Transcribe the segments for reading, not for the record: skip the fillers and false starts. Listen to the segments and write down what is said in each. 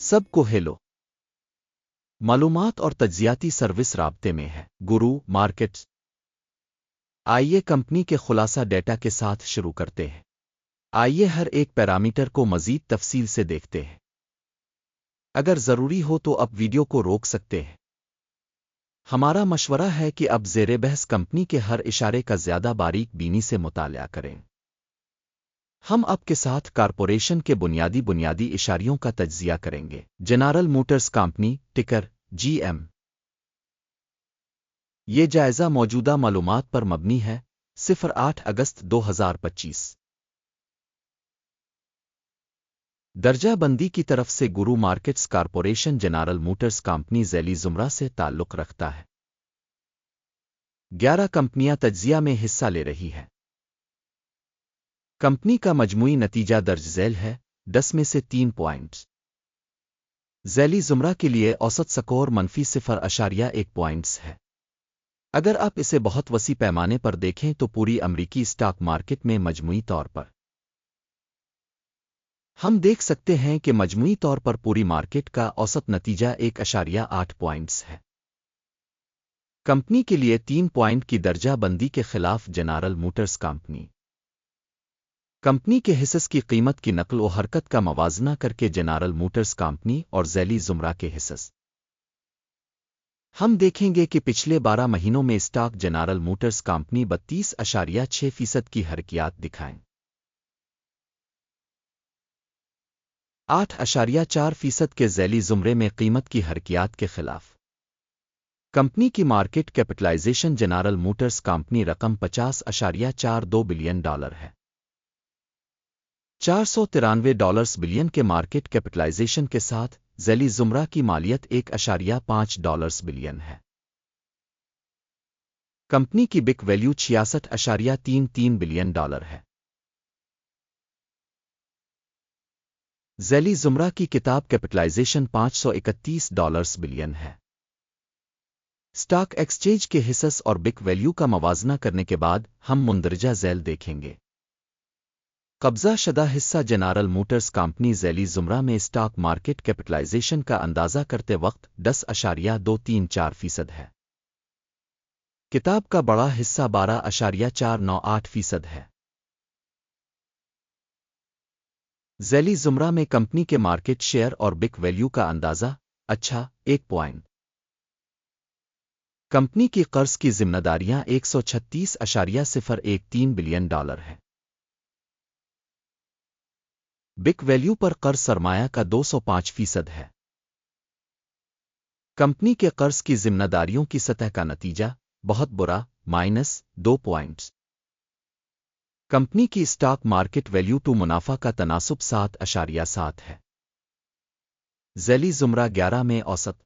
سب کو ہیلو، معلومات اور تجزیاتی سروس رابطے میں ہے گرو مارکیٹس۔ آئیے کمپنی کے خلاصہ ڈیٹا کے ساتھ شروع کرتے ہیں۔ آئیے ہر ایک پیرامیٹر کو مزید تفصیل سے دیکھتے ہیں۔ اگر ضروری ہو تو اب ویڈیو کو روک سکتے ہیں۔ ہمارا مشورہ ہے کہ اب زیر بحث کمپنی کے ہر اشارے کا زیادہ باریک بینی سے مطالعہ کریں۔ ہم آپ کے ساتھ کارپوریشن کے بنیادی اشاریوں کا تجزیہ کریں گے۔ جنرل موٹرز کمپنی، ٹکر GM۔ یہ جائزہ موجودہ معلومات پر مبنی ہے۔ 08 اگست 2025۔ درجہ بندی کی طرف سے grow markets corporation general motors company ذیلی زمرہ سے تعلق رکھتا ہے۔ 11 کمپنیاں تجزیہ میں حصہ لے رہی ہیں۔ کمپنی کا مجموعی نتیجہ درج ذیل ہے، 10 میں سے 3 پوائنٹس۔ ذیلی زمرہ کے لیے اوسط سکور -0.1 پوائنٹس ہے۔ اگر آپ اسے بہت وسیع پیمانے پر دیکھیں تو پوری امریکی اسٹاک مارکیٹ میں مجموعی طور پر ہم دیکھ سکتے ہیں کہ مجموعی طور پر پوری مارکیٹ کا اوسط نتیجہ 1.8 پوائنٹس ہے۔ کمپنی کے لیے 3 پوائنٹ کی درجہ بندی کے خلاف جنرل موٹرز کمپنی کے حصص کی قیمت کی نقل و حرکت کا موازنہ کر کے جنرل موٹرز کمپنی اور ذیلی زمرہ کے حصص ہم دیکھیں گے کہ پچھلے 12 مہینوں میں اسٹاک جنرل موٹرز کمپنی 32.6% کی حرکیات دکھائیں۔ 8.4% کے ذیلی زمرے میں قیمت کی حرکیات کے خلاف کمپنی کی market capitalisation general motors company رقم $50.42 بلین ہے۔ $493 بلین کے مارکیٹ کیپٹلائزیشن کے ساتھ ذیلی زمرہ کی مالیت $1.5 بلین ہے۔ کمپنی کی بک ویلیو $66.33 بلین ہے۔ ذیلی زمرہ کی کتاب کیپٹلائزیشن $531 بلین ہے۔ اسٹاک ایکسچینج کے حصص اور بک ویلیو کا موازنہ کرنے کے بعد ہم مندرجہ ذیل دیکھیں گے۔ قبضہ شدہ حصہ جنرل موٹرز کمپنی ذیلی زمرہ میں اسٹاک مارکیٹ کیپٹلائزیشن کا اندازہ کرتے وقت 10.234% ہے۔ کتاب کا بڑا حصہ 12.498% ہے۔ ذیلی زمرہ میں کمپنی کے مارکیٹ شیئر اور بک ویلیو کا اندازہ 1 پوائنٹ۔ کمپنی کی قرض کی ذمہ داریاں $136.013 بلین ہے۔ بک ویلیو پر قرض سرمایہ کا 205% ہے۔ کمپنی کے قرض کی ذمہ داریوں کی سطح کا نتیجہ بہت برا -2 پوائنٹس۔ کمپنی کی اسٹاک مارکیٹ ویلیو ٹو منافع کا تناسب 7.7 ہے۔ ذیلی زمرہ 11 میں اوسط۔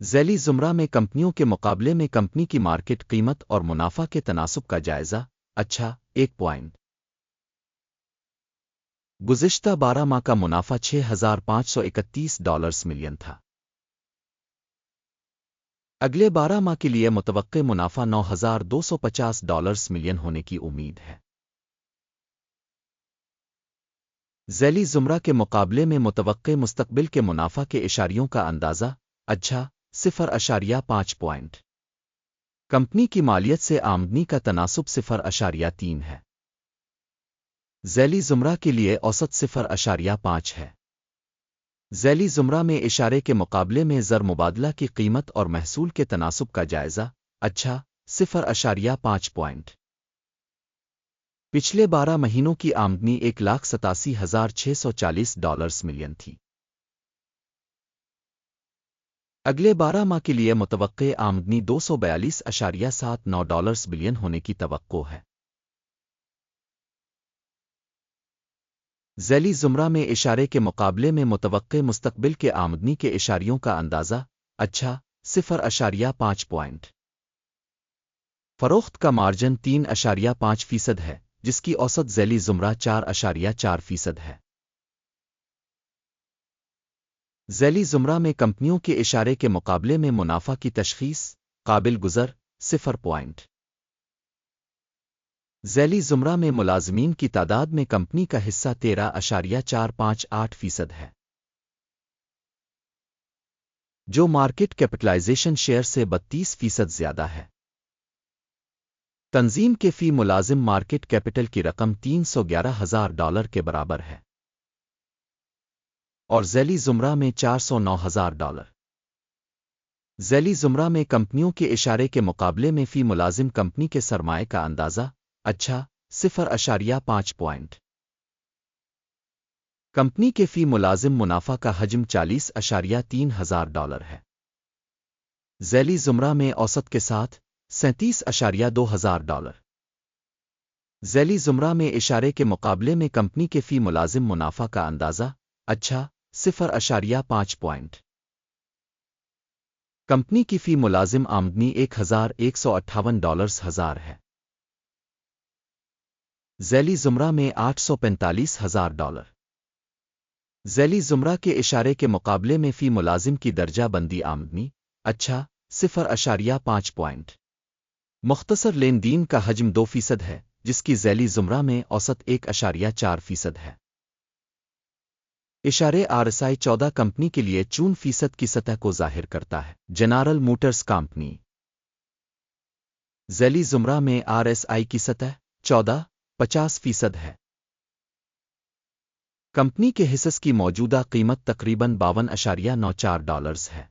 ذیلی زمرہ میں کمپنیوں کے مقابلے میں کمپنی کی مارکیٹ قیمت اور منافع کے تناسب کا جائزہ 1 پوائنٹ۔ گزشتہ 12 ماہ کا منافع $6,531 ملین تھا۔ اگلے 12 ماہ کے لیے متوقع منافع $9,250 ملین ہونے کی امید ہے۔ ذیلی زمرہ کے مقابلے میں متوقع مستقبل کے منافع کے اشاریوں کا اندازہ 0.5 پوائنٹ۔ کمپنی کی مالیت سے آمدنی کا تناسب 0.3 ہے۔ ذیلی زمرہ کے لیے اوسط 0.5 ہے۔ ذیلی زمرہ میں اشارے کے مقابلے میں زر مبادلہ کی قیمت اور محصول کے تناسب کا جائزہ 0.5 پوائنٹ۔ پچھلے 12 مہینوں کی آمدنی $1,87,640 ملین تھی۔ اگلے 12 ماہ کے لیے متوقع آمدنی $242.79 بلین ہونے کی توقع ہے۔ ذیلی زمرہ میں اشارے کے مقابلے میں متوقع مستقبل کے آمدنی کے اشاریوں کا اندازہ 0.5 پوائنٹ۔ فروخت کا مارجن 3.5% ہے، جس کی اوسط ذیلی زمرہ 4.4% ہے۔ ذیلی زمرہ میں کمپنیوں کے اشارے کے مقابلے میں منافع کی تشخیص قابل گزر 0 پوائنٹ۔ ذیلی زمرہ میں ملازمین کی تعداد میں کمپنی کا حصہ 13.458% ہے۔ جو مارکیٹ کیپٹلائزیشن شیئر سے 32% زیادہ ہے۔ تنظیم کے فی ملازم مارکیٹ کیپٹل کی رقم $311,000 کے برابر ہے اور ذیلی زمرہ میں $409,000۔ ذیلی زمرہ میں کمپنیوں کے اشارے کے مقابلے میں فی ملازم کمپنی کے سرمائے کا اندازہ 0.5 پوائنٹ۔ کمپنی کے فی ملازم منافع کا حجم $40.3 ہے۔ ذیلی زمرہ میں اوسط کے ساتھ $37.2 ذیلی زمرہ میں اشارے کے مقابلے میں کمپنی کے فی ملازم منافع کا اندازہ 0.5 پوائنٹ۔ کمپنی کی فی ملازم آمدنی $1,158 ہے۔ ذیلی زمرہ میں $845,000۔ ذیلی زمرہ کے اشارے کے مقابلے میں فی ملازم کی درجہ بندی آمدنی 0.5 پوائنٹ۔ مختصر لین دین کا حجم 2% ہے، جس کی ذیلی زمرہ میں اوسط 1.4% ہے۔ اشارے RSI 14 کمپنی کے لیے 4% کی سطح کو ظاہر کرتا ہے۔ جنرل موٹرز کمپنی ذیلی زمرہ میں RSI کی سطح 50% ہے۔ کمپنی کے حصص کی موجودہ قیمت تقریباً $52.94 ہے۔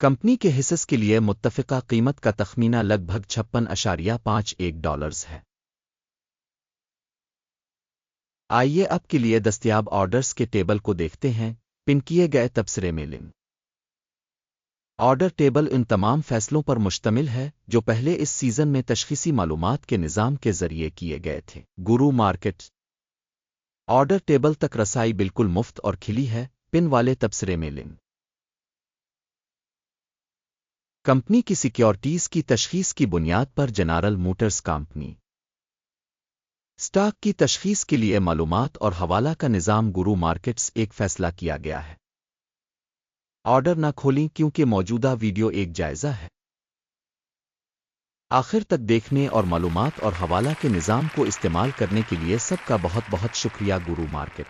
کمپنی کے حصص کے لیے متفقہ قیمت کا تخمینہ لگ بھگ $56.51 ہے۔ آئیے اب کے لیے دستیاب آرڈرز کے ٹیبل کو دیکھتے ہیں۔ پن کیے گئے تبصرے میں لنک۔ آرڈر ٹیبل ان تمام فیصلوں پر مشتمل ہے جو پہلے اس سیزن میں تشخیصی معلومات کے نظام کے ذریعے کیے گئے تھے۔ گرو مارکیٹ آرڈر ٹیبل تک رسائی بالکل مفت اور کھلی ہے۔ پن والے تبصرے میں لنک۔ کمپنی کی سیکیورٹیز کی تشخیص کی بنیاد پر جنرل موٹرز کمپنی اسٹاک کی تشخیص کے لیے معلومات اور حوالہ کا نظام گرو مارکیٹس ایک فیصلہ کیا گیا ہے۔ آرڈر نہ کھولیں کیونکہ موجودہ ویڈیو ایک جائزہ ہے۔ آخر تک دیکھنے اور معلومات اور حوالہ کے نظام کو استعمال کرنے کے لیے سب کا بہت بہت شکریہ۔ گرو مارکیٹ